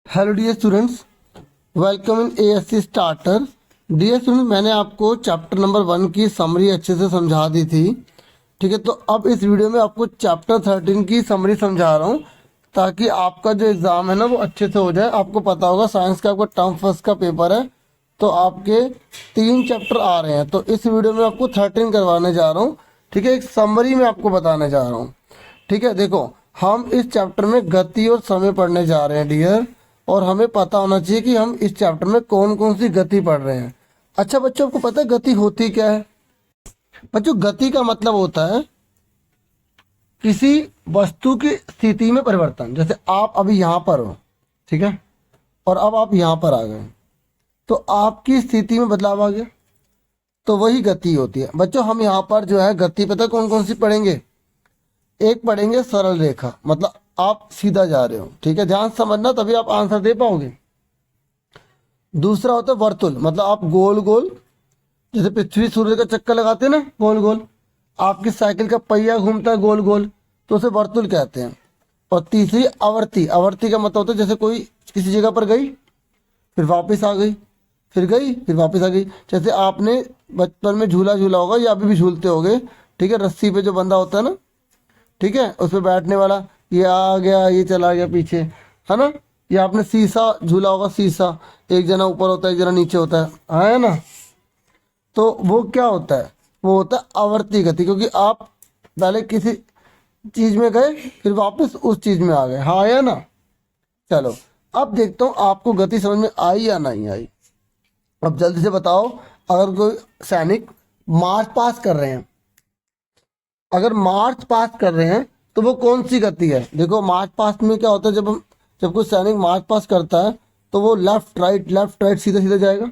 Hello dear students, welcome in ASC starter. Dear students, मैंने आपको chapter number 1 की summary अच्छे से समझा दी थी। ठीक है, तो अब इस वीडियो में आपको चैप्टर 13 की समरी समझा रहा हूँ ताकि आपका जो एग्ज़ाम है ना वो अच्छे से हो जाए। आपको पता होगा साइंस का आपका टर्म फर्स्ट का पेपर है, तो आपके 3 चैप्टर आ रहे हैं। तो इस वीडियो में आपको 13 करवाने जा रहा हूँ। ठीक है, एक समरी में आपको बताने जा रहा हूँ। ठीक है, देखो हम इस चैप्टर में गति और समय पढ़ने जा रहे हैं डियर, और हमें पता होना चाहिए कि हम इस चैप्टर में कौन कौन सी गति पढ़ रहे हैं। अच्छा बच्चों, आपको पता है गति होती क्या है? बच्चों, गति का मतलब होता है किसी वस्तु की स्थिति में परिवर्तन। जैसे आप अभी यहाँ पर हो, ठीक है, और अब आप यहाँ पर आ गए, तो आपकी स्थिति में बदलाव आ गया, तो वही गति होती है। बच्चों, हम यहाँ पर जो है गति पता है कौन कौन सी पढ़ेंगे? एक पढ़ेंगे सरल रेखा, मतलब आप सीधा जा रहे हो। ठीक है, ध्यान से समझना तभी आप आंसर दे पाओगे। दूसरा होता है वर्तुल, मतलब आप गोल गोल, जैसे पृथ्वी सूर्य का चक्कर लगाते हैं ना गोल गोल, आपकी साइकिल का पहिया घूमता है गोल गोल, तो उसे वर्तुल कहते हैं। और तीसरी आवर्ती। आवर्ती का मतलब होता है जैसे कोई किसी जगह पर गई फिर वापस आ गई, फिर गई फिर वापस आ गई। जैसे आपने बचपन में झूला झूला होगा या अभी भी झूलते होगे। ठीक है, रस्सी पे जो बंधा होता है ना, ठीक है, उस पर बैठने वाला, ये आ गया ये चला गया पीछे, है ना। ये आपने शीशा झूला होगा, शीशा एक जना ऊपर होता है एक जना नीचे होता है ना। तो वो क्या होता है? वो होता है आवर्ती गति, क्योंकि आप पहले किसी चीज में गए फिर वापस उस चीज में आ गए। हाँ या ना? चलो, अब देखता हूँ आपको गति समझ में आई या नहीं आई। अब जल्दी से बताओ, अगर कोई सैनिक मार्च पास कर रहे हैं, अगर मार्च पास कर रहे हैं तो वो कौन सी गति है? देखो मार्च पास में क्या होता है, जब कोई सैनिक मार्च पास करता है तो वो लेफ्ट राइट सीधा सीधा जाएगा।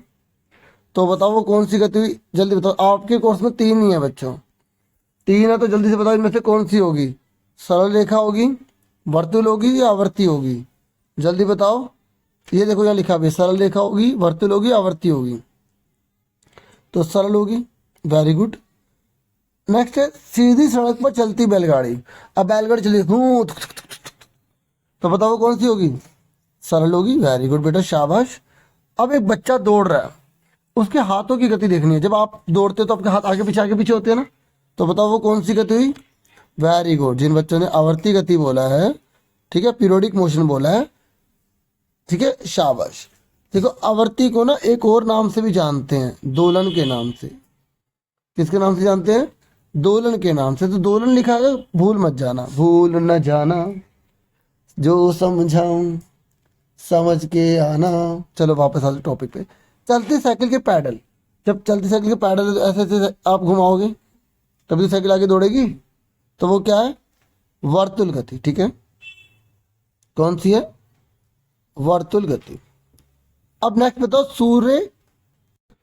तो बताओ वो कौन सी गति हुई? जल्दी बताओ। आपके कोर्स में 3 ही है बच्चों, 3 है, तो जल्दी से बताओ इनमें से कौन सी होगी? सरल रेखा होगी, वर्तुल होगी या आवर्ती होगी? जल्दी बताओ। ये देखो यहाँ लिखा भी, सरल रेखा होगी, वर्तुल होगी, आवर्ती होगी। तो सरल होगी, वेरी गुड। नेक्स्ट है सीधी सड़क पर चलती बैलगाड़ी। अब बैलगाड़ी चली हूँ, तो बताओ वो कौन सी होगी? सरल होगी, वेरी गुड बेटा, शाबाश। अब एक बच्चा दौड़ रहा है, उसके हाथों की गति देखनी है। जब आप दौड़ते हो तो आपके हाथ आगे पीछे होते हैं ना, तो बताओ वो कौन सी गति हुई? Very good. जिन बच्चों ने आवर्ती गति बोला है, ठीक है, पीरियोडिक मोशन बोला है, ठीक है, शाबाश। देखो आवर्ती को ना एक और नाम से भी जानते हैं, दोलन के नाम से। किसके नाम से जानते हैं? दोलन के नाम से। तो दोलन लिखा है, भूल मत जाना, भूल न जाना, जो समझाऊं समझ के आना। चलो वापस आ जाओ टॉपिक पे। चलती साइकिल के पैडल। जब चलती साइकिल के पैडल ऐसे ऐसे आप घुमाओगे तभी तो साइकिल आगे दौड़ेगी। तो वो क्या है? वर्तुल गति। ठीक है, कौन सी है? वर्तुल गति। अब नेक्स्ट बताओ,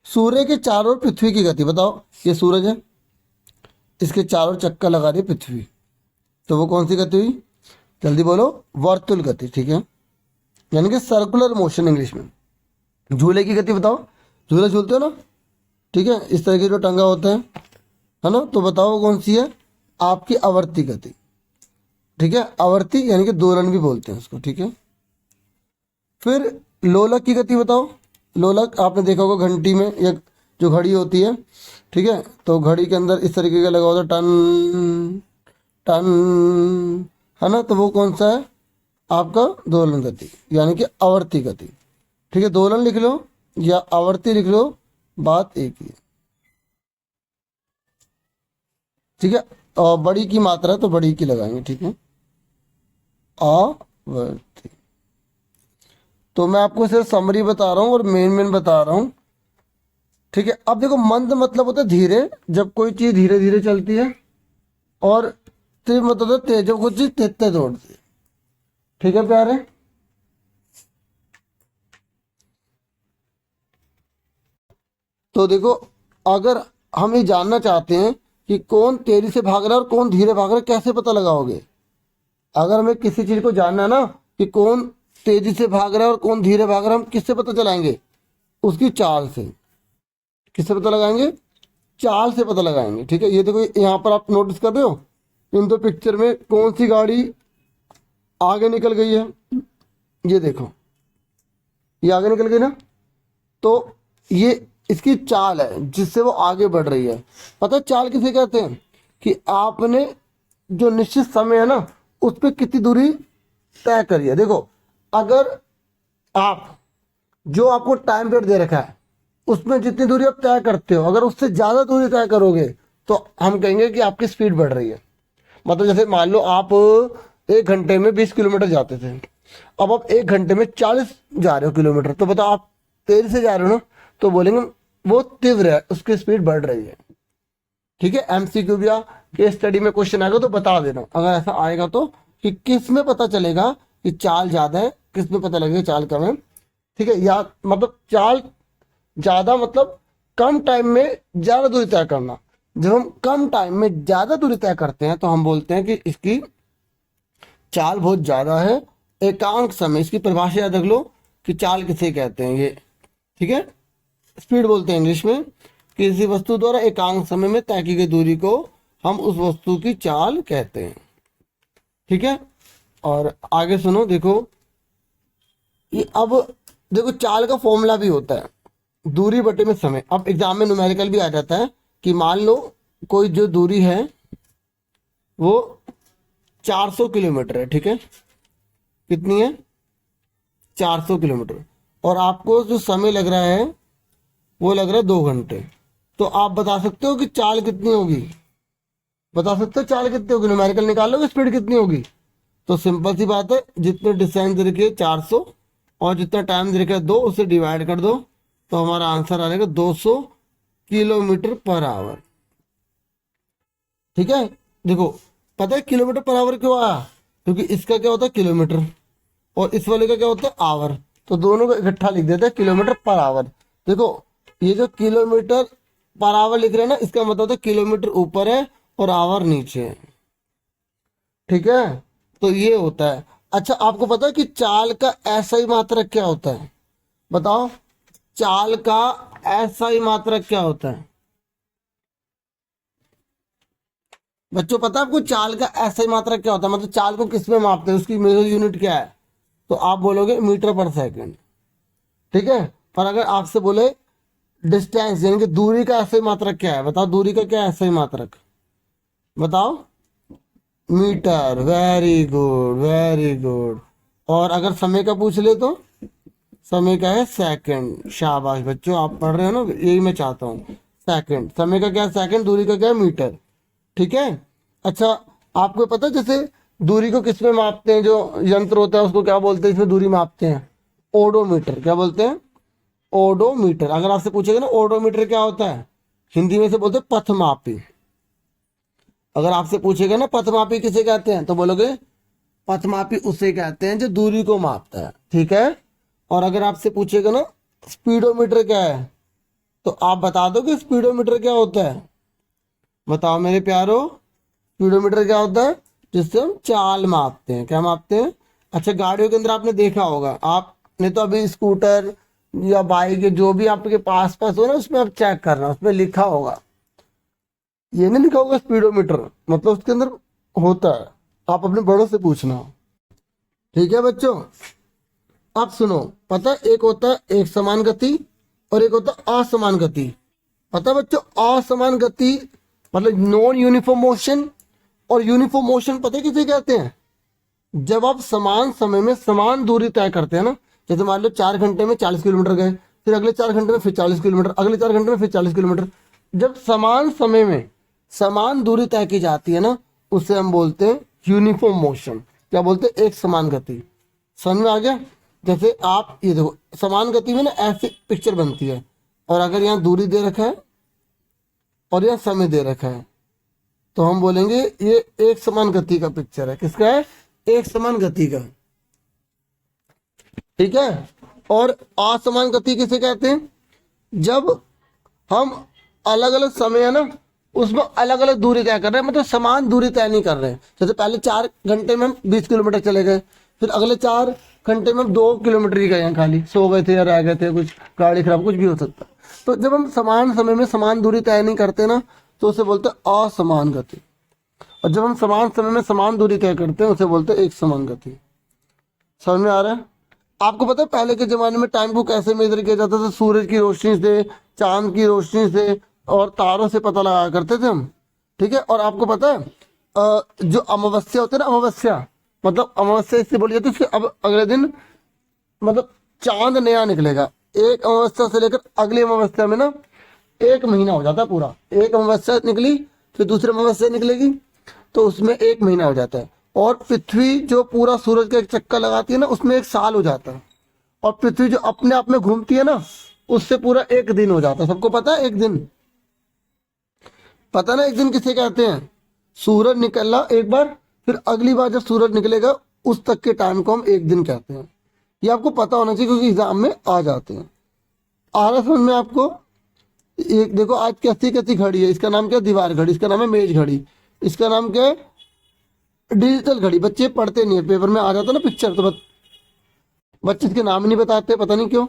सूर्य के चारों ओर पृथ्वी की गति बताओ। ये सूरज है, इसके चारों चक्कर लगा रही है पृथ्वी, तो वो कौन सी गति हुई? जल्दी बोलो। वर्तुल गति। ठीक है, यानी कि सर्कुलर मोशन इंग्लिश में। झूले की गति बताओ, झूला झूलते हो ना, ठीक है, इस तरह की जो टंगा होता है ना, तो बताओ कौन सी है? आपकी आवर्ती गति। ठीक है, आवर्ती यानी कि दोलन भी बोलते हैं उसको। ठीक है, फिर लोलक की गति बताओ। लोलक आपने देखा होगा घंटी में एक जो घड़ी होती है, ठीक है, तो घड़ी के अंदर इस तरीके का लगा होता है, टन टन, है ना, तो वो कौन सा है? आपका दोलन गति यानी कि आवर्ती गति। ठीक है, दोलन लिख लो या आवर्ती लिख लो, बात एक ही है। ठीक है, और बड़ी की मात्रा तो बड़ी की लगाएंगे। ठीक है, आवर्ती। तो मैं आपको सिर्फ समरी बता रहा हूँ और मेन बता रहा हूँ। ठीक है, अब देखो मंद मतलब होता है धीरे, जब कोई चीज धीरे धीरे चलती है, और तेज मतलब होता है तेज, जब कोई चीज तेज तेज दौड़ती है। ठीक है प्यारे, तो देखो अगर हम ये जानना चाहते हैं कि कौन तेजी से भाग रहा है और कौन धीरे भाग रहा है, कैसे पता लगाओगे? अगर हमें किसी चीज को जानना है ना कि कौन तेजी से भाग रहा है और कौन धीरे भाग रहा है, हम किससे पता चलाएंगे? उसकी चाल से। किससे पता लगाएंगे? चाल से पता लगाएंगे। ठीक है, ये देखो यहाँ पर आप नोटिस कर रहे हो, इन दो पिक्चर में कौन सी गाड़ी आगे निकल गई है? ये देखो, ये आगे निकल गई ना, तो ये इसकी चाल है जिससे वो आगे बढ़ रही है। पता है चाल किसे कहते हैं? कि आपने जो निश्चित समय है ना उस पर कितनी दूरी तय करी है। देखो अगर आप जो आपको टाइम पीरियड दे रखा है उसमें जितनी दूरी आप तय करते हो, अगर उससे ज़्यादा दूरी तय करोगे तो हम कहेंगे कि आपकी स्पीड बढ़ रही है। मतलब जैसे मान लो आप 1 घंटे में 20 किलोमीटर जाते थे, अब आप 1 घंटे में 40 जा रहे हो किलोमीटर, तो बताओ आप तेज से जा रहे हो ना, तो बोलेंगे वो तीव्र है, उसकी स्पीड बढ़ रही है। ठीक है, एमसीक्यू या केस स्टडी में क्वेश्चन आएगा तो बता देना अगर ऐसा आएगा तो, कि किस में पता चलेगा कि चाल ज्यादा है, किस में पता लगेगा चाल कम है। ठीक है, या मतलब चाल ज्यादा मतलब कम टाइम में ज्यादा दूरी तय करना। जब हम कम टाइम में ज्यादा दूरी तय करते हैं तो हम बोलते हैं कि इसकी चाल बहुत ज्यादा है। एकांक समय, इसकी परिभाषा याद रख लो कि चाल किसे कहते हैं ये। ठीक है, स्पीड बोलते हैं इंग्लिश में। किसी वस्तु द्वारा एकांक समय में तय की गई दूरी को हम उस वस्तु की चाल कहते हैं। ठीक है, और आगे सुनो, देखो ये अब देखो चाल का फॉर्मूला भी होता है दूरी बटे में समय। अब एग्जाम में न्यूमेरिकल भी आ जाता है कि मान लो कोई जो दूरी है वो 400 किलोमीटर है। ठीक है, कितनी है? 400 किलोमीटर, और आपको जो समय लग रहा है वो लग रहा है 2 घंटे। तो आप बता सकते हो कि चाल कितनी होगी? बता सकते हो चाल कितनी होगी? न्यूमेरिकल निकालोगे स्पीड कितनी होगी? तो सिंपल सी बात है, जितने डिस्टेंस दे रखी है 400 और जितना टाइम दे रखा है 2, उसे डिवाइड कर दो तो हमारा आंसर आ जाएगा 200 किलोमीटर पर आवर। ठीक है, देखो पता है किलोमीटर पर आवर क्यों आया? क्योंकि इसका क्या होता है किलोमीटर और इस वाले का क्या होता है आवर, तो दोनों को इकट्ठा लिख देते हैं किलोमीटर पर आवर। देखो ये जो किलोमीटर पर आवर लिख रहे हैं ना, इसका मतलब है किलोमीटर ऊपर है और आवर नीचे है। ठीक है, तो ये होता है। अच्छा, आपको पता है कि चाल का ऐसा मात्रक क्या होता है? बताओ, चाल का ऐसा मात्रक क्या होता है? बच्चों पता है आपको चाल का ऐसा मात्रक क्या होता है? मतलब चाल को किस में मापते हैं, उसकी मेजर यूनिट क्या है? तो आप बोलोगे मीटर पर सेकंड। ठीक है, पर अगर आपसे बोले डिस्टेंस यानी कि दूरी का ऐसा मात्रक क्या है, बताओ दूरी का क्या ऐसा मात्रक? बताओ। Metre. Very good, very good. और अगर समय का पूछ ले तो समय का है सेकंड। शाबाश बच्चों, आप पढ़ रहे हो ना, यही मैं चाहता हूँ। सेकंड, समय का क्या है सेकंड, दूरी का क्या है मीटर। ठीक है, अच्छा आपको पता है जैसे दूरी को किस में मापते हैं? जो यंत्र होता है उसको क्या बोलते हैं इसमें दूरी मापते हैं? ओडोमीटर। क्या बोलते हैं? ओडोमीटर। अगर आपसे पूछेगा ना ओडोमीटर क्या होता है, हिंदी में से बोलते हैं पथमापी। अगर आपसे पूछेगा ना पथमापी किसे कहते हैं, तो बोलोगे पथमापी उसे कहते हैं जो दूरी को मापता है। ठीक है, और अगर आपसे पूछेगा ना स्पीडोमीटर क्या है, तो आप बता दो कि स्पीडोमीटर क्या होता है। बताओ मेरे प्यारो, स्पीडोमीटर क्या होता है? जिससे हम चाल मापते हैं। क्या मापते हैं? अच्छा, गाड़ियों के अंदर आपने देखा होगा, आपने तो अभी स्कूटर या बाइक जो भी आपके पास पास हो ना उसमें आप चेक करना, उसमें लिखा होगा, ये नहीं लिखा होगा स्पीडोमीटर, मतलब उसके अंदर होता है। आप अपने बड़ों से पूछना। ठीक है बच्चों, अब सुनो, पता है एक होता है एक समान गति और एक होता है असमान गति। पता है बच्चों, असमान गति मतलब नॉन यूनिफॉर्म मोशन, और यूनिफॉर्म मोशन पता है किसे कहते हैं? जब आप समान समय में समान दूरी तय करते हैं ना, जैसे मान लो 4 घंटे में 40 किलोमीटर गए, फिर अगले 4 घंटे में फिर 40 किलोमीटर, अगले 4 घंटे में फिर 40 किलोमीटर। जब समान समय में समान दूरी तय की जाती है ना, उसे हम बोलते हैं यूनिफॉर्म मोशन। क्या बोलते हैं? एक समान गति। समझ में आ गया? जैसे आप ये देखो, समान गति में ना ऐसी पिक्चर बनती है, और अगर यहाँ दूरी दे रखा है और यहाँ समय दे रखा है, तो हम बोलेंगे ये एक समान गति का पिक्चर है। किसका है? एक समान गति का। ठीक है, और असमान गति किसे कहते हैं? जब हम अलग अलग समय है ना उसमें अलग अलग दूरी तय कर रहे हैं, मतलब समान दूरी तय नहीं कर रहे हैं। जैसे पहले 4 घंटे में हम 20 किलोमीटर चले गए, फिर अगले 4 घंटे में हम 2 किलोमीटर ही गए हैं, खाली सो गए थे या रह गए थे, कुछ गाड़ी खराब, कुछ भी हो सकता। तो जब हम समान समय में समान दूरी तय नहीं करते ना, तो उसे बोलते हैं असमान गति। और जब हम समान समय में समान दूरी तय करते हैं उसे बोलते हैं एक समान गति। समझ में आ रहा है? आपको पता है पहले के जमाने में टाइम को कैसे मेजर किया जाता था? सूरज की रोशनी से, चांद की रोशनी से और तारों से पता लगा करते थे हम। ठीक है। और आपको पता है जो अमावस्या होती है ना, अमावस्या मतलब अमावस्या इससे बोली जाती है उसके अब अगले दिन मतलब चांद नया निकलेगा। एक अमावस्या से लेकर अगली अमावस्या में ना 1 महीना हो जाता है पूरा। एक अमावस्या निकली फिर दूसरी अमावस्या निकलेगी तो उसमें 1 महीना हो जाता है। और पृथ्वी जो पूरा सूरज का एक चक्कर लगाती है ना उसमें 1 साल हो जाता है। और पृथ्वी जो अपने आप में घूमती है ना उससे पूरा 1 दिन हो जाता है। सबको पता है 1 दिन? पता ना 1 दिन किसे कहते हैं? सूरज निकलना एक बार फिर अगली बार जब सूरज निकलेगा उस तक के टाइम को हम 1 दिन कहते हैं। ये आपको पता होना चाहिए क्योंकि एग्जाम में आ जाते हैं। आ रहा समझ में आपको? एक देखो आज कैसी कैसी घड़ी है, इसका नाम क्या है? दीवार घड़ी। इसका नाम है मेज घड़ी। इसका नाम क्या है? डिजिटल घड़ी। बच्चे पढ़ते नहीं है, पेपर में आ जाता ना पिक्चर तो बच्चे इसके नाम ही नहीं बताते, पता नहीं क्यों।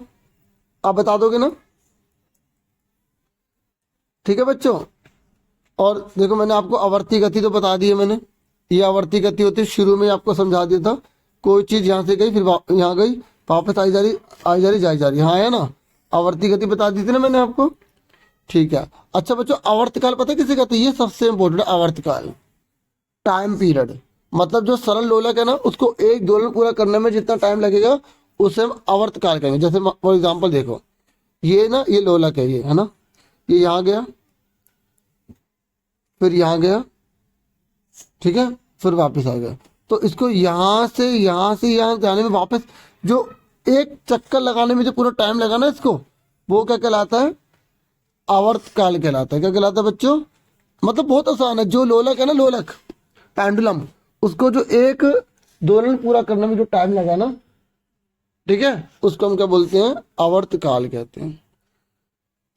आप बता दोगे ना? ठीक है बच्चों। और देखो मैंने आपको आवर्ती गति तो बता दी है मैंने। ये आवर्ती गति होती है, शुरू में आपको समझा दिया था। कोई चीज यहाँ से गई फिर यहाँ गई, वापस आई जा रही, आई जा रही, जाई जा रही। हाँ है ना? आवर्ती गति बता दी थी ना मैंने आपको। ठीक है। अच्छा बच्चों, आवर्तकाल पता है किसे कहते हैं? ये सबसे इंपॉर्टेंट है आवर्तकाल। टाइम पीरियड मतलब जो सरल लोलक है ना उसको एक दोलन पूरा करने में जितना टाइम लगेगा उसे हम आवर्तकाल कहेंगे। जैसे फॉर एग्जांपल देखो, ये ना ये लोलक है, ये है ना, ये यहाँ गया फिर यहाँ गया, ठीक है, फिर वापस आ गया। तो इसको यहाँ से यहाँ जाने में वापस जो एक चक्कर लगाने में जो पूरा टाइम लगा ना इसको, वो क्या कहलाता है? आवर्तकाल कहलाता है। क्या कहलाता है बच्चों? मतलब बहुत आसान है। जो लोलक है ना, लोलक पेंडुलम, उसको जो एक दोलन पूरा करने में जो टाइम लगा ना, ठीक है, उसको हम क्या बोलते हैं? आवर्तकाल कहते हैं।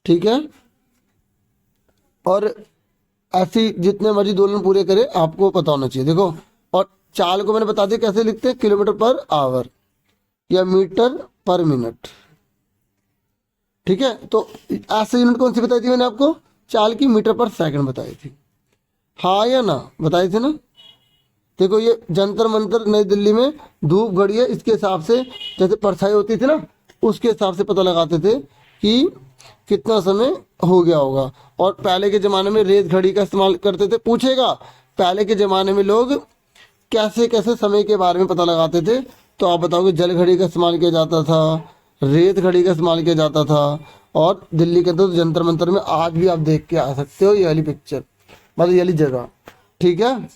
ठीक है। और ऐसी जितने मर्जी दोलन पूरे करे आपको पता होना चाहिए। देखो, और चाल को मैंने बता दिया कैसे लिखते हैं, किलोमीटर पर आवर या मीटर पर मिनट। ठीक है। तो ऐसे यूनिट कौन सी बताई थी मैंने आपको? चाल की मीटर पर सेकंड बताई थी। हाँ या ना? बताई थी ना? देखो ये जंतर मंतर नई दिल्ली में धूप घड़ी है, इसके हिसाब से जैसे परछाई होती थी ना उसके हिसाब से पता लगाते थे कि कितना समय हो गया होगा। और पहले के ज़माने में रेत घड़ी का इस्तेमाल करते थे। पूछेगा पहले के ज़माने में लोग कैसे कैसे समय के बारे में पता लगाते थे, तो आप बताओगे जल घड़ी का इस्तेमाल किया जाता था, रेत घड़ी का इस्तेमाल किया जाता था। और दिल्ली के अंदर तो जंतर मंतर में आज भी आप देख के आ सकते हो ये वाली पिक्चर, मतलब ये वाली जगह। ठीक है।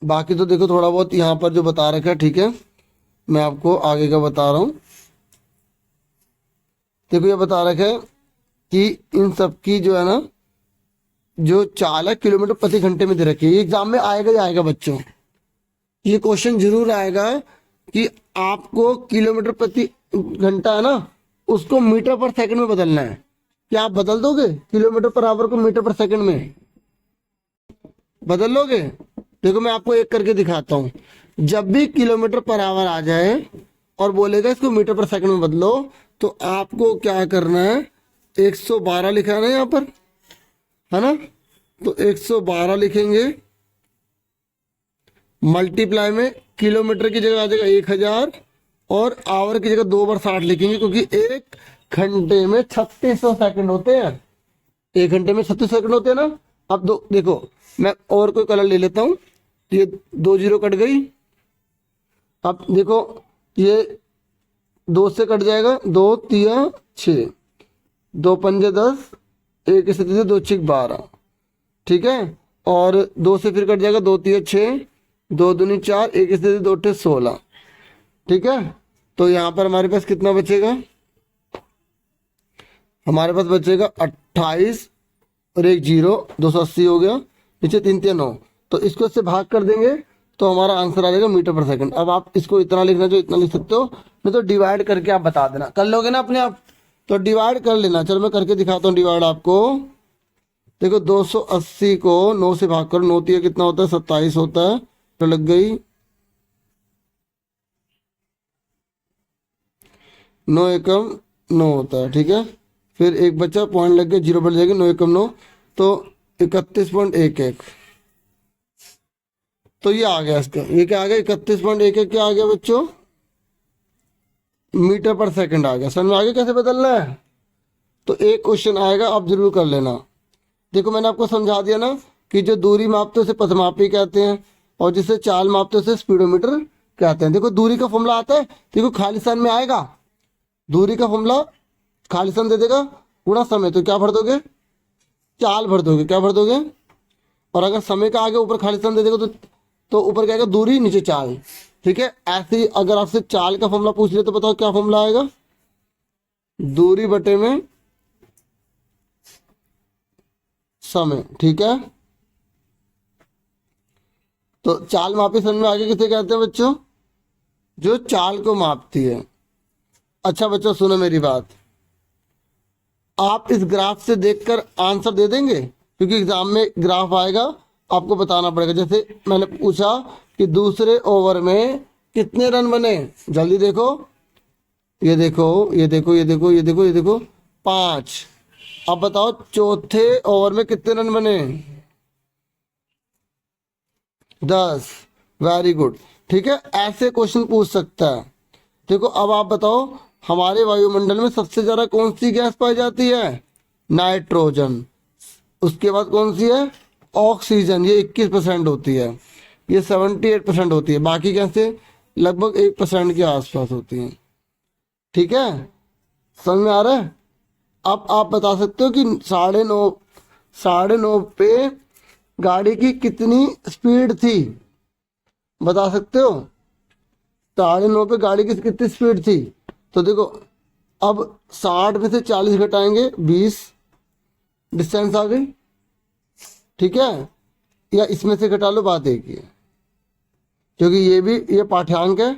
बाकी तो देखो थोड़ा बहुत यहाँ पर जो बता रखा है, ठीक है, मैं आपको आगे का बता रहा हूँ। देखो ये बता रखा है कि इन सब की जो है ना जो चाल है किलोमीटर प्रति घंटे में दे रखी है। ये एग्जाम में आएगा ही आएगा बच्चों, ये क्वेश्चन जरूर आएगा कि आपको किलोमीटर प्रति घंटा है ना उसको मीटर पर सेकंड में बदलना है। क्या आप बदल दोगे किलोमीटर पर आवर को मीटर पर सेकंड में? बदल लोगे? देखो मैं आपको एक करके दिखाता हूँ। जब भी किलोमीटर पर आवर आ जाए और बोलेगा इसको मीटर पर सेकंड में बदलो, तो आपको क्या करना है? 112 लिखा है ना यहाँ पर, है ना, तो 112 लिखेंगे, मल्टीप्लाई में किलोमीटर की जगह आ जाएगा 1000 और आवर की जगह 2 बार 60 लिखेंगे, क्योंकि एक घंटे में 3600 सेकंड होते हैं। एक घंटे में 36 सेकंड होते हैं ना। अब दो देखो मैं और कोई कलर ले लेता हूँ, ये 2 जीरो कट गई। अब देखो ये 2 से कट जाएगा, 2 तिया 6, 2 पंजे 10, 1 से 2 6 12, ठीक है। और 2 से फिर कट जाएगा, 2 तिया 6, 2 दूनी 4, 1 से 2 6 16, ठीक है। तो यहाँ पर हमारे पास कितना बचेगा? हमारे पास बचेगा 28 और 1 जीरो, 280 हो गया, नीचे 3 3 9। तो इसको इससे भाग कर देंगे तो हमारा आंसर आ जाएगा मीटर पर सेकंड। अब आप इसको इतना लिखना जो इतना लिख सकते हो, नहीं तो डिवाइड करके आप बता देना। कर लोगे ना अपने आप? तो डिवाइड कर लेना। चलो मैं करके दिखाता हूँ डिवाइड आपको। देखो 280 को 9 से भाग करो, 9 तिया कितना होता है? 27 होता है। तो लग गई 9 एकम 9 होता है, ठीक है। फिर एक बच्चा पॉइंट लग गया, जीरो बढ़ जाएगी, 9 एकम 9, तो 31.11, तो ये आ गया इसका, ये क्या आ गया 31.1 क्या आ गया बच्चों, मीटर पर सेकंड आ गया। समझ में आ गया कैसे बदलना है। तो एक क्वेश्चन आएगा, आप जरूर कर लेना। देखो मैंने आपको समझा दिया ना कि जो दूरी मापते हैं उसे पथमापी कहते हैं, और जिसे चाल मापते हैं उसे स्पीडोमीटर कहते हैं। देखो दूरी का फॉर्मूला आता है, देखो खालिस्तान में आएगा दूरी का फॉर्मूला, खालिस्तान दे देगा गुणा समय, तो क्या भर दोगे, चाल भर दोगे, क्या भर दोगे। और अगर समय का आगे ऊपर खालिस्तान दे देगा तो ऊपर क्या आएगा, दूरी नीचे चाल। ठीक है, ऐसे ही अगर आपसे चाल का फॉर्मूला पूछ ले तो बताओ क्या फॉर्मूला आएगा, दूरी बटे में समय। ठीक है, तो चाल मापी समझ में आगे किसे कहते हैं बच्चों, जो चाल को मापती है। अच्छा बच्चों सुनो मेरी बात, आप इस ग्राफ से देखकर आंसर दे देंगे, क्योंकि एग्जाम में ग्राफ आएगा आपको बताना पड़ेगा। जैसे मैंने पूछा कि दूसरे ओवर में कितने रन बने, जल्दी देखो, ये देखो ये देखो ये देखो ये देखो ये देखो 5। अब बताओ चौथे ओवर में कितने रन बने, 10। Very good. ठीक है, ऐसे क्वेश्चन पूछ सकता है। देखो अब आप बताओ हमारे वायुमंडल में सबसे ज्यादा कौन सी गैस पाई जाती है, नाइट्रोजन। उसके बाद कौन सी है, ऑक्सीजन, ये 21% होती है, ये 78% होती है, बाकी गैसें लगभग 1% के आसपास होती हैं। ठीक है, समझ में आ रहा है। अब आप बता सकते हो कि 9:30 पे गाड़ी की कितनी स्पीड थी, बता सकते हो 9:30 पे गाड़ी की कितनी स्पीड थी। तो देखो अब 60 में से 40 घटाएंगे, 20 डिस्टेंस आ गई। ठीक है, या इसमें से घटा लो, बात एक ही है, क्योंकि ये पाठ्यांक है,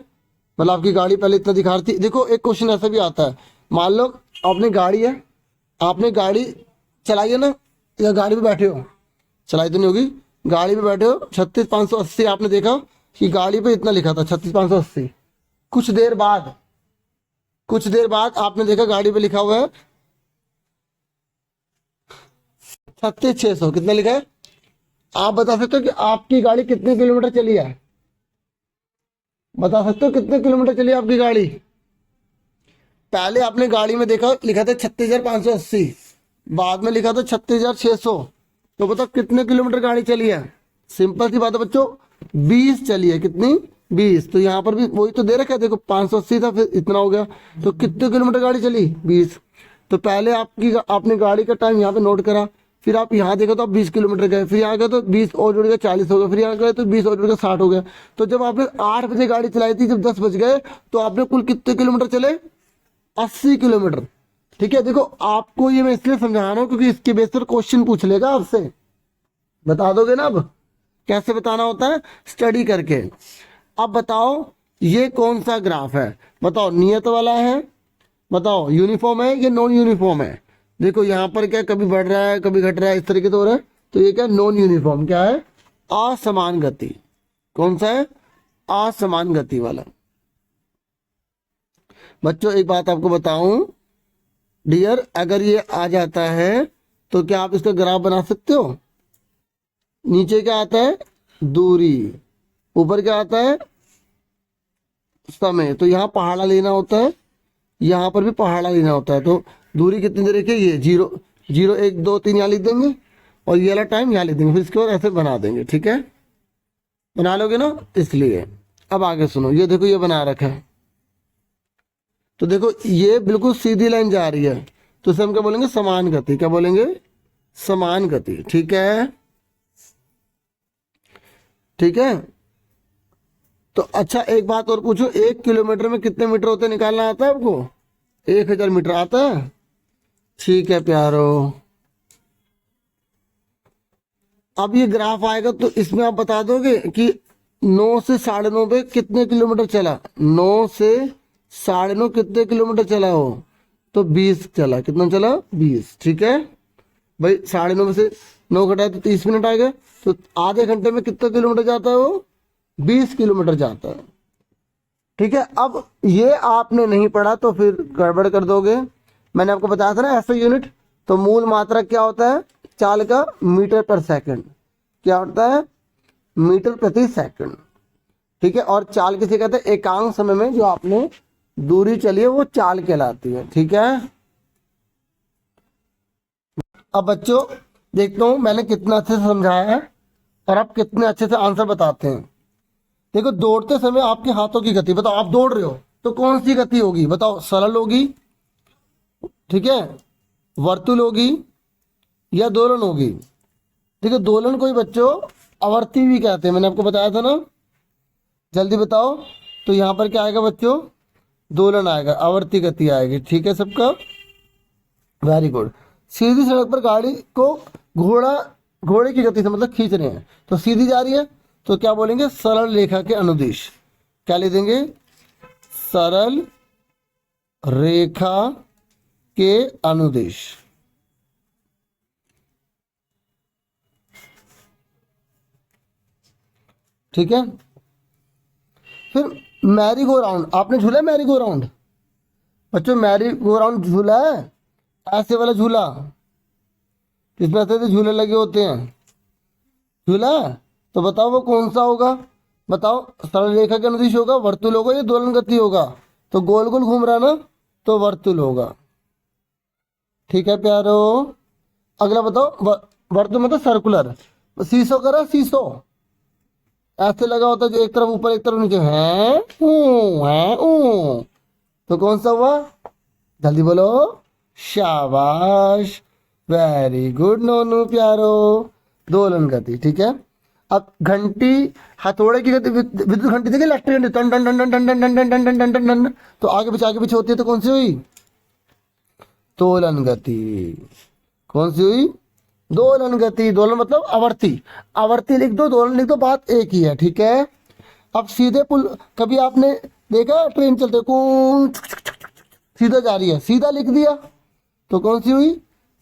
मतलब आपकी गाड़ी पहले इतना दिखा रही थी। देखो एक क्वेश्चन ऐसा भी आता है, मान लो आपने गाड़ी है, आपने गाड़ी चलाई है ना, या गाड़ी पे बैठे हो, चलाई तो नहीं होगी, गाड़ी पे बैठे हो, 36,580 आपने देखा कि गाड़ी पे इतना लिखा था 36,580। कुछ देर बाद आपने देखा गाड़ी पे लिखा हुआ है 36,600। कितना लिखा है, आप बता सकते हो कि आपकी गाड़ी कितने किलोमीटर चली है, बता सकते हो कितने किलोमीटर चली है आपकी गाड़ी। पहले आपने गाड़ी में देखा लिखा था 36,580, बाद में लिखा था 36,600, तो बताओ कितने किलोमीटर गाड़ी चली है। सिंपल सी बात है बच्चों, 20 चली है। कितनी, 20। तो यहाँ पर भी वही तो दे रखा है, देखो 580 था, फिर इतना हो गया, तो कितने किलोमीटर गाड़ी चली, 20। तो पहले आपने गाड़ी का टाइम यहाँ पे नोट करा, फिर आप यहाँ देखो तो आप 20 किलोमीटर गए, फिर यहाँ गए तो 20 और जुड़ गए 40 हो गया, फिर यहाँ गए तो 20 और जुड़ गए 60 हो गया। तो जब आपने 8 बजे गाड़ी चलाई थी, जब 10 बज गए तो आपने कुल कितने किलोमीटर चले, 80 किलोमीटर। ठीक है, देखो आपको ये मैं इसलिए समझा रहा हूँ क्योंकि इसके बेस पर क्वेश्चन पूछ लेगा आपसे, बता दोगे ना। अब कैसे बताना होता है, स्टडी करके। अब बताओ ये कौन सा ग्राफ है, बताओ नियत वाला है, बताओ यूनिफॉर्म है या नॉन यूनिफॉर्म है। देखो यहाँ पर क्या कभी बढ़ रहा है कभी घट रहा है, इस तरीके से हो रहा है, तो ये क्या नॉन यूनिफॉर्म, क्या है, असमान गति। कौन सा है, असमान गति वाला। बच्चों एक बात आपको बताऊं डियर, अगर ये आ जाता है तो क्या आप इसका ग्राफ बना सकते हो। नीचे क्या आता है, दूरी, ऊपर क्या आता है, समय। तो यहाँ पहाड़ा लेना होता है, यहाँ पर भी पहाड़ा लेना होता है। तो दूरी कितनी दे रखी है, ये 0 0 1 2 3 यहाँ लिख देंगे, और ये वाला टाइम यहाँ लिख देंगे, फिर इसके बाद ऐसे बना देंगे। ठीक है, बना लोगे ना, इसलिए। अब आगे सुनो, ये देखो ये बना रखा है, तो देखो ये बिल्कुल सीधी लाइन जा रही है, तो इसे हम क्या बोलेंगे, समान गति। क्या बोलेंगे, समान गति। ठीक है, ठीक है। तो अच्छा एक बात और पूछो, 1 किलोमीटर में कितने मीटर होते हैं, निकालना आता है आपको, 1000 मीटर आता है। ठीक है प्यारो, अब ये ग्राफ आएगा तो इसमें आप बता दोगे कि 9 से 9:30 पे कितने किलोमीटर चला, 9 से 9:30 कितने किलोमीटर चला हो, तो 20 चला। कितना चला, 20। ठीक है भाई, 9:30 में से 9 घटाए तो 30 मिनट आ गए, तो आधे घंटे में कितना किलोमीटर जाता है वो, 20 किलोमीटर जाता है। ठीक है, अब ये आपने नहीं पढ़ा तो फिर गड़बड़ कर दोगे। मैंने आपको बताया था ना ऐसा यूनिट, तो मूल मात्रा क्या होता है चाल का, मीटर पर सेकंड। क्या होता है, मीटर प्रति सेकंड। ठीक है, और चाल किसे कहते हैं? एकांक समय में जो आपने दूरी चली है वो चाल कहलाती है। ठीक है, अब बच्चों देखता हूं मैंने कितना अच्छे से समझाया है और आप कितने अच्छे से आंसर बताते हैं। देखो, दौड़ते समय आपके हाथों की गति बताओ। आप दौड़ रहे हो तो कौन सी गति होगी बताओ? सरल होगी, ठीक है, वर्तुल होगी या दोलन होगी? देखो, दोलन को ही बच्चों आवर्ती भी कहते हैं, मैंने आपको बताया था ना। जल्दी बताओ, तो यहाँ पर क्या आएगा बच्चों? दोलन आएगा, आवर्ती गति आएगी। ठीक है सबका, वेरी गुड। सीधी सड़क पर गाड़ी को घोड़े की गति से मतलब खींच रहे हैं, तो सीधी जा रही है, तो क्या बोलेंगे? सरल रेखा के अनुदिश। क्या लिख देंगे? सरल रेखा के अनुदिश। ठीक है, फिर मैरी गो राउंड, आपने झूला है मैरी गो राउंड? बच्चों मैरी गो राउंड झूला है, ऐसे वाला झूला जिसमें ऐसे झूले लगे होते हैं, झूला है? तो बताओ वो कौन सा होगा? बताओ, सरल रेखा के अनुदिश होगा, वर्तुल होगा या दोलन गति होगा? तो गोल गोल घूम रहा ना, तो वर्तुल होगा। ठीक है प्यारो, अगला बताओ। वर्तुल मतलब सर्कुलर। सीसो करा, सीसो ऐसे लगा होता है जो एक तरफ ऊपर एक तरफ नीचे, है तो कौन सा हुआ? जल्दी बोलो, शाबाश, वेरी गुड नोनू प्यारो, दोलन गति। ठीक है, अब घंटी, हथौड़े की गति, विद्युत घंटी देखिए, इलेक्ट्रिक घंटी, टन टन टन टन टन टन टन टन टन टन टन टन, तो आगे पीछे होती है, तो कौन सी हुई? दोलन गति। कौन सी हुई? दोलन गति। दोलन मतलब आवर्ती, आवर्ती लिख दो, दोलन लिख दो, बात एक ही है। ठीक है, अब सीधे पुल, कभी आपने देखा ट्रेन चलते कौन सीधा जा रही है, सीधा लिख दिया, तो कौन सी हुई?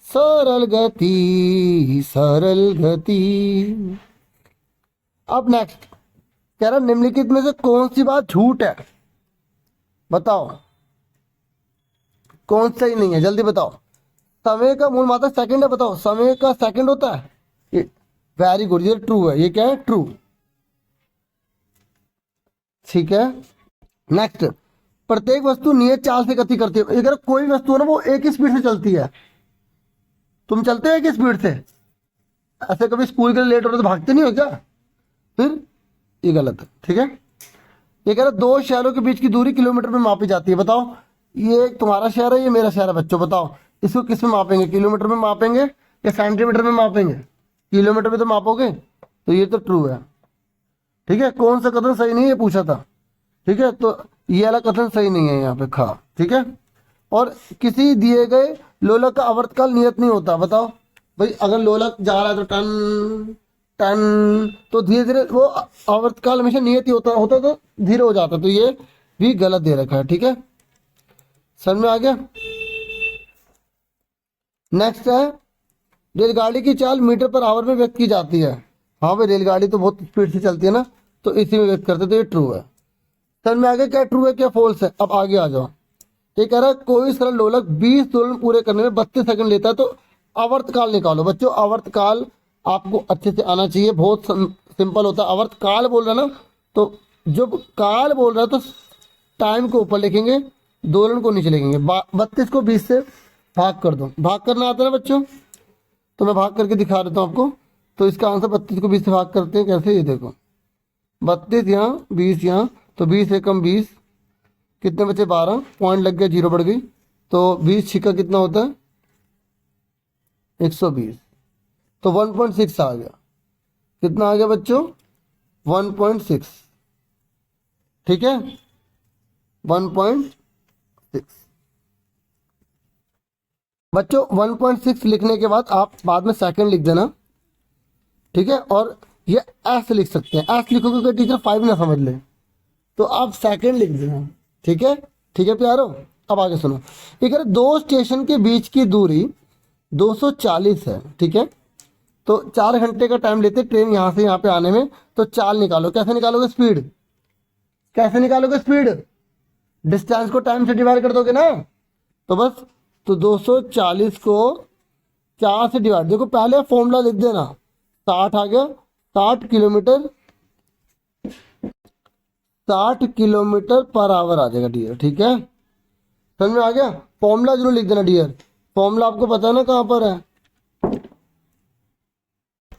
सरल गति, सरल गति। अब नेक्स्ट कह रहा, निम्नलिखित में से कौन सी बात झूठ है? बताओ कौन सही नहीं है, जल्दी बताओ। समय का मूल मात्रा सेकंड है, बताओ समय का सेकंड होता है? वेरी गुड, ये ट्रू है। ये क्या है? ट्रू। ठीक है, नेक्स्ट, प्रत्येक वस्तु नियत चाल से गति करती है। अगर कोई वस्तु है ना, वो एक ही स्पीड से चलती है। तुम चलते हो एक ही स्पीड से? ऐसे कभी स्कूल के लिए लेट हो रहे तो भागते नहीं हो क्या? फिर ये गलत है। ठीक है, ये कह रहा, दो शहरों के बीच की दूरी किलोमीटर में मापी जाती है। बताओ, ये तुम्हारा शहर है, ये मेरा शहर है। बच्चों बताओ, इसको किस में मापेंगे? किलोमीटर में मापेंगे या सेंटीमीटर में मापेंगे? किलोमीटर में तो मापोगे, तो ये तो ट्रू है। ठीक है, कौन सा कथन सही नहीं है ये पूछा था। ठीक है, तो ये वाला कथन सही नहीं है यहाँ पे, खा। ठीक है, और किसी दिए गए लोलक का आवर्तकाल नियत नहीं होता। बताओ भाई, अगर लोलक जा रहा है तो टन टन, तो धीरे धीरे वो आवर्तकाल हमेशा नियत ही होता तो धीरे हो जाता, तो ये भी गलत दे रखा है। ठीक है, समझ में आ गया? नेक्स्ट है, रेलगाड़ी की चाल मीटर पर आवर में व्यक्त की जाती है। हाँ भाई, रेलगाड़ी तो बहुत स्पीड से चलती है ना, तो इसी में व्यक्त करते, तो ये ट्रू है। समझ में आ गया क्या ट्रू है क्या फॉल्स है? अब आगे आ जाओ। ये कह रहा है, कोई सरल लोलक 20 दोलन पूरे करने में 32 सेकंड लेता है, तो आवर्तकाल निकालो। बच्चों, आवर्तकाल आपको अच्छे से आना चाहिए, बहुत सिंपल होता है। आवर्तकाल बोल रहा है ना, तो जब काल बोल रहा है तो टाइम को ऊपर लिखेंगे, दोलन को नीचे लिखेंगे। 32 को 20 से भाग कर दो। भाग करना आता है ना बच्चों? तो मैं भाग करके दिखा देता हूँ आपको। तो इसका आंसर 32 को 20 से भाग करते हैं कैसे? ये देखो, 32 यहाँ, 20 यहाँ, तो 20 एकम 20, कितने बचे? 12, पॉइंट लग गया, जीरो बढ़ गई, तो 20 छिक्का कितना होता है? 120, तो 1.6 आ गया। कितना आ गया बच्चों? 1.6। ठीक है, 1.6। बच्चों 1.6 लिखने के बाद आप बाद में सेकंड लिख देना। ठीक है, और ये एस लिख सकते हैं। एस लिखोगे कि टीचर 5 ना समझ ले, तो आप सेकंड लिख देना। ठीक है, ठीक है प्यारो। अब आगे सुनो, ये कह रहे, दो स्टेशन के बीच की दूरी 240 है। ठीक है, तो 4 घंटे का टाइम लेते ट्रेन यहाँ से यहाँ पे आने में, तो चाल निकालो। कैसे निकालोगे? स्पीड। कैसे निकालोगे स्पीड? डिस्टेंस को टाइम से डिवाइड कर दोगे ना, तो बस, तो 240 को 4 से डिवाइड, देखो पहले फॉर्मूला लिख देना, 60 आ गया, 60 किलोमीटर 60 किलोमीटर पर आवर आ जाएगा डियर। ठीक है, समझ में आ गया। फॉर्मूला जरूर लिख देना डियर, फॉर्मूला आपको पता है ना कहाँ पर है।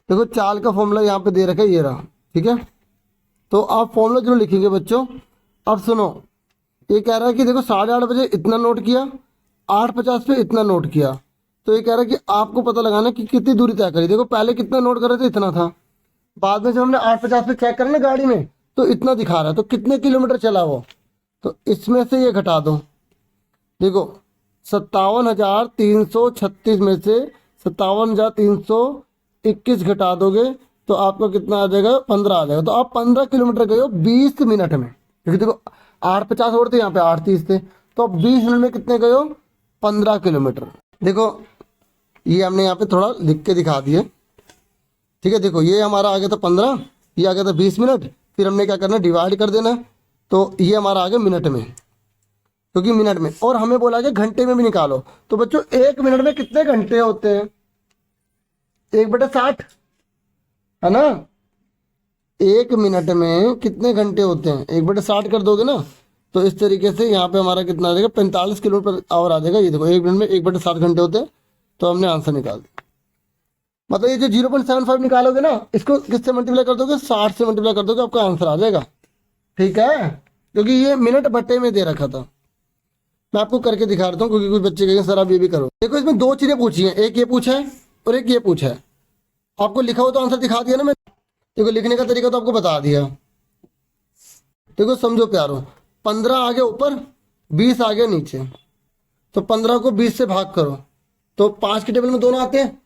देखो चाल का फॉर्मूला यहाँ पे दे रखा है, ये रहा। ठीक है, तो आप फॉर्मूला जरूर लिखेंगे बच्चों। अब सुनो, ये कह रहा है कि देखो 8:30 बजे इतना नोट किया, 8:50 पे इतना नोट किया। तो ये कह रहा है कि आपको पता लगाना कि कितनी दूरी तय करी। देखो पहले कितना नोट कर रहे थे, इतना था। बाद में जब हमने 8:50 पे चेक करा ना गाड़ी में, तो इतना दिखा रहा है। तो कितने किलोमीटर चला वो, तो इसमें से ये घटा दो। देखो 57,336 में से 57,321 घटा दोगे तो आपको कितना आ जाएगा, 15 आ जाएगा। तो आप 15 किलोमीटर गए हो 20 मिनट में। क्योंकि देखो 8:50 और थे, यहाँ पे 8:30 थे, तो आप 20 मिनट में कितने गए हो, 15 किलोमीटर। देखो ये हमने यहाँ पे थोड़ा लिख के दिखा दिए। ठीक है, देखो ये हमारा आ गया था 15, ये आ गया था 20 मिनट। फिर हमने क्या करना, डिवाइड कर देना। तो ये हमारा आ गया मिनट में, क्योंकि मिनट में। और हमें बोला कि घंटे में भी निकालो। तो बच्चों 1 मिनट में कितने घंटे होते हैं, 1/60 है ना। 1 मिनट में कितने घंटे होते हैं, 1/60 कर दोगे ना। तो इस तरीके से यहाँ पे हमारा कितना आ जाएगा, 45 किलोमीटर पर आवर आ जाएगा। ये देखो 1 मिनट में 1/60 घंटे होते हैं। तो हमने आंसर निकाल दिया। मतलब ये जो 0.75 निकालोगे ना, इसको किससे मल्टीप्लाई कर दोगे, 60 से मल्टीप्लाई कर दोगे, आपका आंसर आ जाएगा। ठीक है, क्योंकि ये मिनट बट्टे में दे रखा था। मैं आपको करके दिखा रहा हूँ, क्योंकि कुछ बच्चे कहेंगे सर आप ये भी करो। देखो इसमें 2 चीजें पूछी हैं, एक ये पूछा है और एक ये पूछा है। आपको लिखा हो तो आंसर दिखा दिया ना मैं। देखो लिखने का तरीका तो आपको बता दिया। देखो समझो प्यारो, 15 आ गया ऊपर, 20 आ गया नीचे। तो 15 को 20 से भाग करो, तो 5 की टेबल में दोनों आते हैं।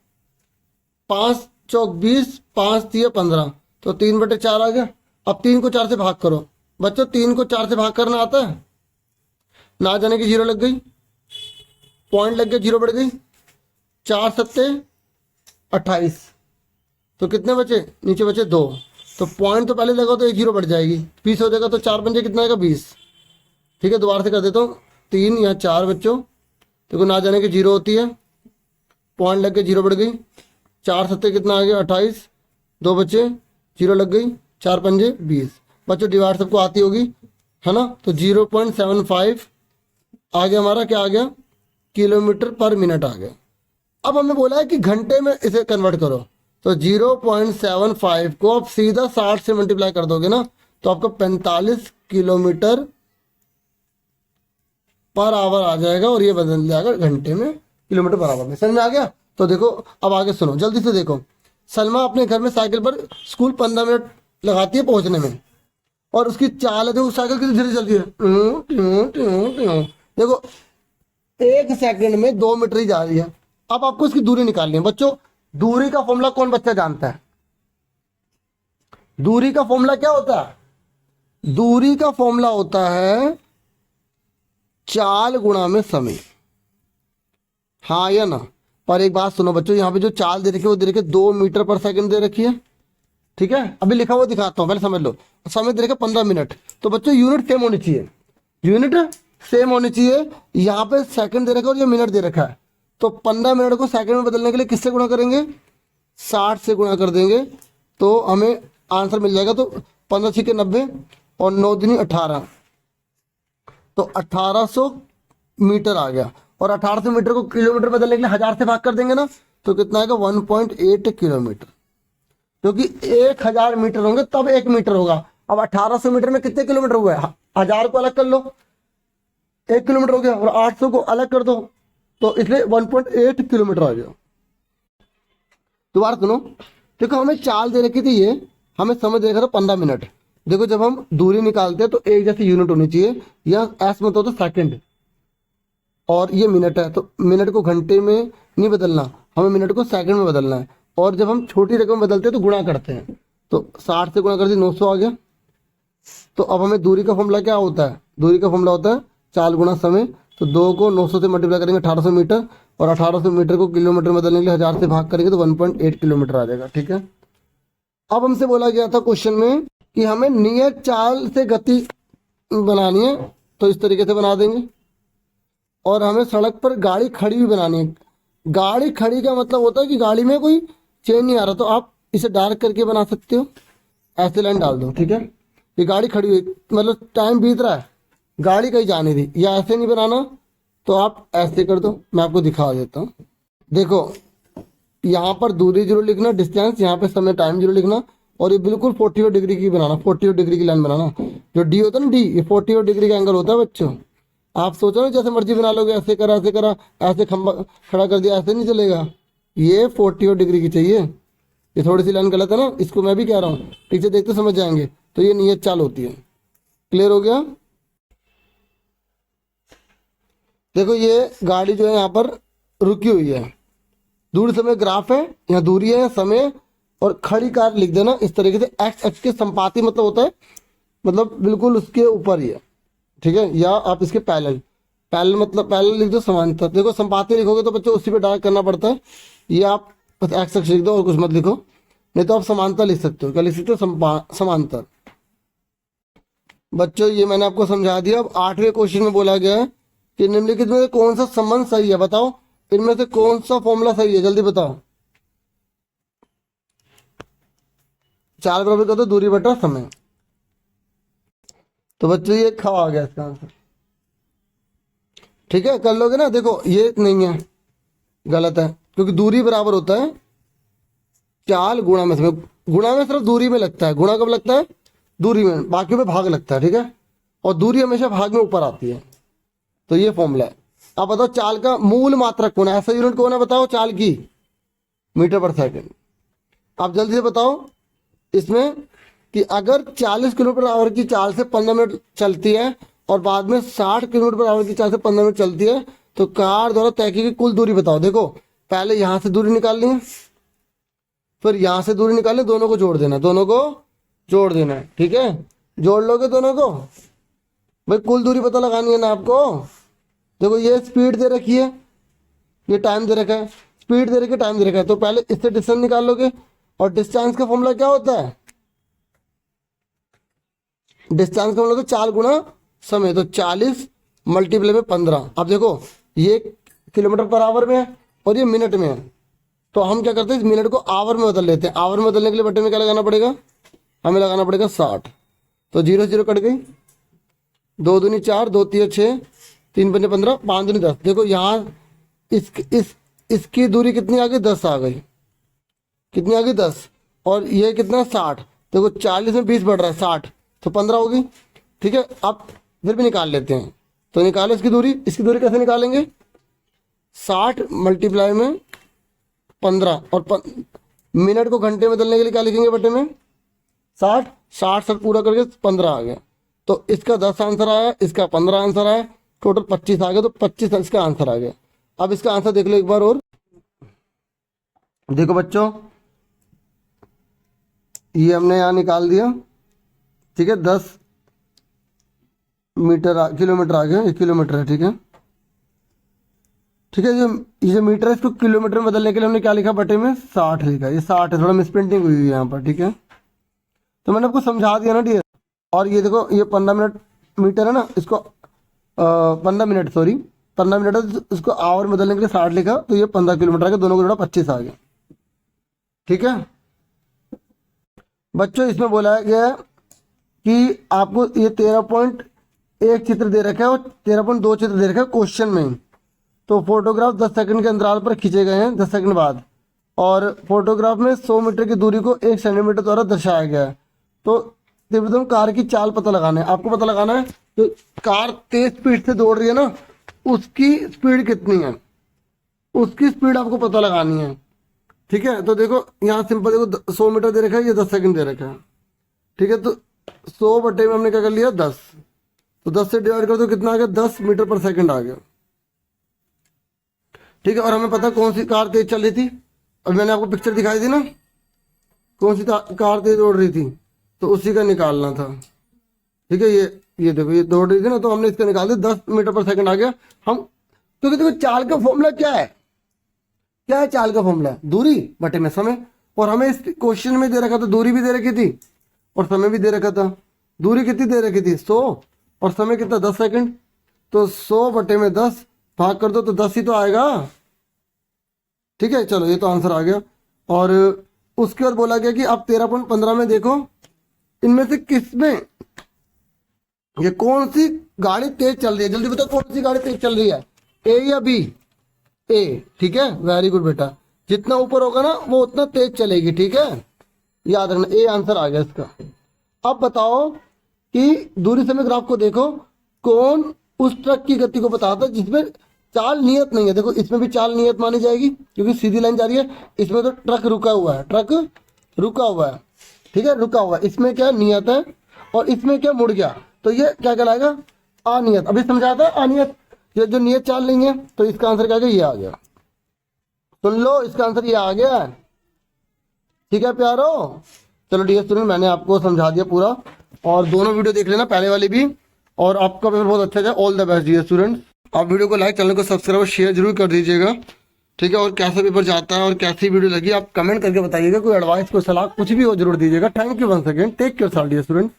5 चौक 20, 5 3 15, तो 3/4 आ गया। अब 3 को 4 से भाग करो। बच्चों 3 को 4 से भाग करना आता है, ना जाने की 0 लग गई, पॉइंट लग गया, 0 बढ़ गई। 4 सत्ते 28, तो कितने बचे, नीचे बचे 2। तो पॉइंट तो पहले लगा तो 1 0 बढ़ जाएगी, 20 हो जाएगा। तो 4 पंजे कितना आएगा, 20। ठीक है, दोबारा से कर देता हूँ, 3 या 4 बच्चों। देखो ना जाने की 0 होती है, पॉइंट लग के 0 बढ़ गई। 4 सत्ते कितना आ गया, 28, 2 बचे, 0 लग गई, 4 पंजे 20। बच्चों डिवाइड सबको आती होगी है ना। तो 0.75 आ गया हमारा, क्या आ गया, किलोमीटर पर मिनट आ गया। अब हमें बोला है कि घंटे में इसे कन्वर्ट करो। तो 0.75 को आप सीधा 60 से मल्टीप्लाई कर दोगे ना, तो आपको 45 किलोमीटर पर आवर आ जाएगा। और ये बदल जाएगा घंटे में किलोमीटर पर आवर में। समझ में आ गया। तो देखो अब आगे सुनो, जल्दी से देखो। सलमा अपने घर में साइकिल पर स्कूल 15 मिनट लगाती है पहुंचने में, और उसकी चाल है, देखो साइकिल कितनी धीरे चलती है। देखो 1 सेकंड में 2 मीटर ही जा रही है। अब आपको इसकी दूरी निकालनी है। बच्चों दूरी का फॉर्मूला कौन बच्चा जानता है, दूरी का फॉर्मूला क्या होता है, दूरी का फॉर्मूला होता है चाल गुणा में समय। हाँ या ना। पर एक बात सुनो बच्चों, यहाँ पे जो चाल दे रखी है वो दे रखी है 2 मीटर पर सेकंड दे रखी है। ठीक है, अभी लिखा हुआ दिखाता हूँ, पहले समझ लो। समय दे रखा 15 मिनट। तो बच्चों यूनिट सेम होनी चाहिए, यूनिट सेम होनी चाहिए। यहाँ पे सेकंड दे रखा है और ये मिनट दे रखा है। तो 15 मिनट को सेकंड में बदलने के लिए किससे गुणा करेंगे, 60 से गुणा कर देंगे, तो हमें आंसर मिल जाएगा। तो 15 छीके 90 और 9 दूनी 18, तो 1800 मीटर आ गया। और 1800 मीटर को किलोमीटर बदलने के लिए 1000 से भाग कर देंगे ना, तो कितना आएगा, 1.8 किलोमीटर। क्योंकि 1000 मीटर होंगे तब 1 मीटर होगा। अब 1800 मीटर में कितने किलोमीटर हुए, 1000 को अलग कर लो, 1 किलोमीटर हो गया। और 800 को अलग कर दो, तो इसलिए 1.8 किलोमीटर आ गया। दोबारा सुनो, देखो हमें चाल दे रखी थी, ये हमें समझ दे रखा था 15 मिनट। देखो जब हम दूरी निकालते हैं तो एक जैसी यूनिट होनी चाहिए, या एस में तो सेकंड, और ये मिनट है। तो मिनट को घंटे में नहीं बदलना, हमें मिनट को सेकंड में बदलना है। और जब हम छोटी रकम बदलते हैं तो गुणा करते हैं। तो 60 से गुणा कर दी, 900 आ गया। तो अब हमें दूरी का फॉर्मूला क्या होता है, दूरी का फॉर्मूला होता है चाल गुणा समय। तो 2 को 900 से मल्टीप्लाई करेंगे 1800 मीटर, और 1800 मीटर को किलोमीटर में बदलने के लिए 1000 से भाग करेंगे तो 1.8 किलोमीटर आ जाएगा। ठीक है, अब हमसे बोला गया था क्वेश्चन में कि हमें नियत चाल से गति बनानी है, तो इस तरीके से बना देंगे। और हमें सड़क पर गाड़ी खड़ी भी बनानी है। गाड़ी खड़ी का मतलब होता है कि गाड़ी में कोई चेंज नहीं आ रहा, तो आप इसे डार्क करके बना सकते हो, ऐसे लाइन डाल दो। ठीक है, ये गाड़ी खड़ी हुई, मतलब टाइम बीत रहा है, गाड़ी कहीं जाने दी, या ऐसे नहीं बनाना तो आप ऐसे कर दो, मैं आपको दिखा देता हूँ। देखो यहाँ पर दूरी जीरो लिखना, डिस्टेंस, यहाँ पे समय टाइम जीरो लिखना, और ये बिल्कुल 45 डिग्री की बनाना, 45 डिग्री की लाइन बनाना। जो डी होता है ना, डी, ये 45 डिग्री का एंगल होता है बच्चों। आप सोचो ना जैसे मर्जी बना लोगे, ऐसे करा ऐसे करा, ऐसे खंबा खड़ा कर दिया, ऐसे नहीं चलेगा। ये 45 डिग्री की चाहिए। ये थोड़ी सी लाइन गलत है ना, इसको मैं भी कह रहा हूँ, पीछे देखते समझ जाएंगे। तो ये नियत चाल होती है। क्लियर हो गया? देखो ये गाड़ी जो है यहाँ पर रुकी हुई है, दूरी समय ग्राफ है, यहाँ दूरी है समय, और खड़ी कार लिख देना इस तरीके से, एक्स एक्स के संपाती मतलब होता है, मतलब बिल्कुल उसके ऊपर ही है, ठीक है। या आप इसके पैरेलल, पैरेलल मतलब पैरेलल लिख दो, समांतर। देखो संपाती लिखोगे तो बच्चों उसी पे डायरेक्ट करना पड़ता है, ये आप बस एक्स एक्स लिख दो और कुछ मत लिखो, नहीं तो आप समांतर लिख सकते हो। क्या लिख सकते हो? समांतर। बच्चों ये मैंने आपको समझा दिया। अब 8वें क्वेश्चन में बोला गया है कि निम्नलिखित में से कौन सा संबंध सही है, बताओ इनमें से कौन सा फॉर्मूला सही है, जल्दी बताओ। चार बराबर कर दो दूरी बटा समय। तो बच्चों ये ख आ गया इसका आंसर, ठीक है, कर लोगे ना। देखो ये नहीं है, गलत है, क्योंकि दूरी बराबर होता है चाल गुणा में समय। गुणा में सिर्फ दूरी में लगता है, गुणा कब लगता है? दूरी में, बाकी में भाग लगता है, ठीक है। और दूरी हमेशा भाग में ऊपर आती है, तो ये फॉर्मूला है। अब बताओ चाल का मूल मात्रक कौन है, ऐसा यूनिट कौन है बताओ चाल की? मीटर पर सेकंड। आप जल्दी से बताओ इसमें कि अगर 40 किलोमीटर आवर की चाल से 15 मिनट चलती है और बाद में 60 किलोमीटर आवर की चाल से 15 मिनट चलती है, तो कार द्वारा तय की गई कुल दूरी बताओ। देखो पहले यहां से दूरी निकालनी है, फिर यहां से दूरी निकालनी, दोनों को जोड़ देना, दोनों को जोड़ देना है, ठीक है। जोड़ लोगे दोनों को, भाई कुल दूरी पता लगानी है ना आपको। देखो ये स्पीड दे रखी है, ये टाइम दे रखा है, स्पीड दे रखी है, टाइम दे रखा है, तो पहले इससे डिस्टेंस निकाल लोगे। और डिस्टेंस का फॉर्मूला क्या होता है? डिस्टेंस का मतलब चाल गुणा समय, तो 40 मल्टीप्लाई में 15। अब देखो ये किलोमीटर पर आवर में है और ये मिनट में है, तो हम क्या करते हैं इस मिनट को आवर में बदल लेते हैं। आवर में बदलने के लिए बटन में क्या लगाना पड़ेगा? हमें लगाना पड़ेगा 60। तो 0 0 कट गई, 2 दूनी 4, 2 3 6, 3 पंजे 15, 5 दूनी 10। देखो यहाँ इसकी दूरी कितनी आ गई? 10 आ गई। कितनी आ गई? 10। और ये कितना? 60। देखो 40 में 20 बढ़ रहा है, 60, तो 15 होगी, ठीक है। अब फिर भी निकाल लेते हैं, तो निकालो इसकी दूरी। इसकी दूरी कैसे निकालेंगे? 60 मल्टीप्लाई में 15, और मिनट को घंटे में बदलने के लिए क्या लिखेंगे बटे में? 60, 60 पूरा करके 15 आ गया। तो इसका 10 आंसर आया, इसका 15 आंसर आया, टोटल 25 आ गया, तो 25 इसका आंसर आ गया। अब इसका आंसर देख लो एक बार और। देखो बच्चों ये हमने यहाँ निकाल दिया, ठीक है। 10 किलोमीटर आ गया, 1 किलोमीटर है, ठीक है, ठीक है। ये मीटर है, इसको किलोमीटर में बदलने के लिए हमने क्या लिखा? बटे में 60 लिखा। ये 60 है, थोड़ा मिसप्रिंटिंग हुई है यहाँ पर, ठीक है। तो मैंने आपको समझा दिया ना डियर। और ये देखो ये 15 मिनट मीटर है ना, इसको 15 मिनट, सॉरी 15 मिनट है, तो इसको आवर में बदलने के लिए 60 लिखा, तो ये 15 किलोमीटर आ गया, दोनों को जोड़ा 25 आ गया, ठीक है। बच्चों इसमें बोला गया है कि आपको ये 13.1 चित्र दे रखा है और 13.2 चित्र दे रखा है क्वेश्चन में। तो फोटोग्राफ 10 सेकंड के अंतराल पर खींचे गए हैं, 10 सेकंड बाद, और फोटोग्राफ में 100 मीटर की दूरी को 1 सेंटीमीटर द्वारा दर्शाया गया है। तो त्रिभुजम कार की चाल पता लगाना है, आपको पता लगाना है तो कार तेज स्पीड से दौड़ रही है ना, उसकी स्पीड कितनी है, उसकी स्पीड आपको पता लगानी है, ठीक है। तो देखो यहाँ सिंपल, देखो 100 मीटर दे रखा है, ये 10 सेकंड दे रखा है, ठीक है। तो 100 बटे में हमने क्या कर लिया? 10। तो 10 से डिवाइड कर दो, कितना आ गया? 10 मीटर पर सेकंड आ गया, ठीक है। और हमें पता कौन सी कार तेज चल रही थी, और मैंने आपको पिक्चर दिखाई थी ना, कौन सी कार तेज दौड़ रही थी, तो उसी का निकालना था, ठीक है। ये देखो ये दौड़ रही थी ना, तो हमने इसका निकाल दिया, 10 मीटर पर सेकंड आ गया। हम क्योंकि देखो चाल का फॉर्मूला क्या है? क्या है चाल का फॉर्मूला? दूरी बटे में समय। और हमें इस क्वेश्चन में दे रखा था, दूरी भी दे रखी थी और समय भी दे रखा था। दूरी कितनी दे रखी थी? 100, और समय कितना? 10 सेकंड। तो 100 बटे में 10 भाग कर दो, तो 10 ही तो आएगा, ठीक है। चलो ये तो आंसर आ गया। और उसके बाद बोला गया कि आप 13.15 में देखो, इनमें से किसमें ये कौन सी गाड़ी तेज चल रही है, जल्दी बताओ कौन सी गाड़ी तेज चल रही है, ए या बी? ए, ठीक है, वेरी गुड बेटा। जितना ऊपर होगा ना वो उतना तेज चलेगी, ठीक है, याद रखना, ए आंसर आ गया इसका। अब बताओ कि दूरी समय ग्राफ को देखो, कौन उस ट्रक की गति को बताता है जिसमें चाल नियत नहीं है। देखो इसमें भी चाल नियत मानी जाएगी क्योंकि सीधी लाइन जा रही है, इसमें तो ट्रक रुका हुआ है, ट्रक रुका हुआ है, ठीक है, रुका हुआ है। इसमें क्या नियत है और इसमें क्या मुड़ गया, तो ये क्या कहलाएगा, अनियत। अभी समझा था अनियत, ये जो नियत चाल नहीं है, तो इसका आंसर क्या आ गया, ये आ गया। सुन लो इसका आंसर ये आ गया, ठीक है प्यारो। चलो डियर स्टूडेंट, मैंने आपको समझा दिया पूरा, और दोनों वीडियो देख लेना, पहले वाली भी, और आपका पेपर बहुत अच्छा जाए। All the best dear student. आप वीडियो को लाइक, चैनल को सब्सक्राइब और शेयर जरूर कर दीजिएगा, ठीक है। और कैसा पेपर जाता है और कैसी वीडियो लगी आप कमेंट करके बताइएगा, कोई एडवाइस, कोई सलाह कुछ भी हो जरूर दीजिएगा। Thank you once again, take care dear student.